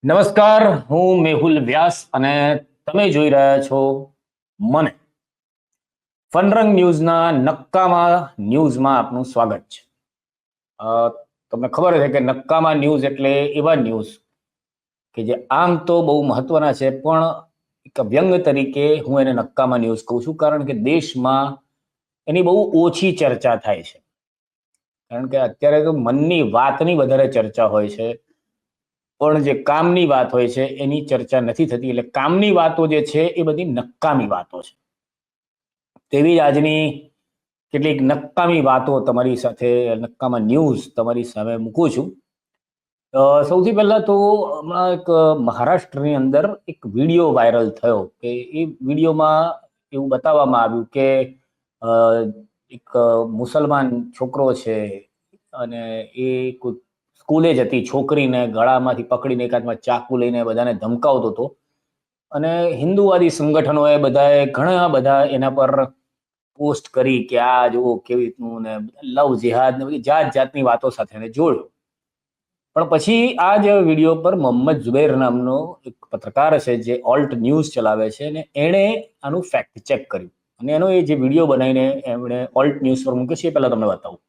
નમસ્કાર, હું મેહુલ વ્યાસ અને તમે જોઈ રહ્યા છો મને ફનરંગ ન્યૂઝના નક્કામાં ન્યૂઝમાં આપનું સ્વાગત છે. તમને ખબર છે કે નક્કામાં ન્યૂઝ એટલે એવા ન્યૂઝ કે જે આમ તો બહુ મહત્વના છે, પણ એક વ્યંગ તરીકે હું એને નક્કામાં ન્યૂઝ કહું છું, કારણ કે દેશમાં એની બહુ ઓછી ચર્ચા થાય છે. કારણ કે અત્યારે તો મનની વાતની વધારે ચર્ચા હોય છે, પણ જે કામની વાત હોય છે એની ચર્ચા નથી થતી. એટલે કામની વાતો જે છે એ બધી નક્કામી વાતો છે. તેવી જ આજની કેટલીક નક્કામી વાતો તમારી સાથે, નક્કામાં ન્યૂઝ તમારી સામે મૂકું છું. સૌથી પહેલા તો હમણાં એક મહારાષ્ટ્રની અંદર એક વિડીયો વાયરલ થયો કે એ વિડીયોમાં એવું બતાવવામાં આવ્યું કે અ, એક મુસલમાન છોકરો છે અને એ કોઈ સ્કૂલે જતી છોકરીને ગળામાંથી પકડીને એકાદમાં ચાકુ લઈને બધાને ધમકાવતો હતો. અને હિન્દુવાદી સંગઠનોએ બધાએ ઘણા બધા એના પર પોસ્ટ કરી કે આ જુઓ કેવી રીતનું, ને લવ જેહાદ ને બધી જાત જાતની વાતો સાથે એને જોડ્યો. પણ પછી આ જે વિડીયો પર મોહમ્મદ ઝુબેર નામનો એક પત્રકાર છે જે ઓલ્ટ ન્યૂઝ ચલાવે છે, અને એણે આનું ફેક્ટ ચેક કર્યું અને એનો એ જે વિડીયો બનાવીને એમણે ઓલ્ટ ન્યૂઝ પર મૂક્યો છે એ પહેલા તમને બતાવું.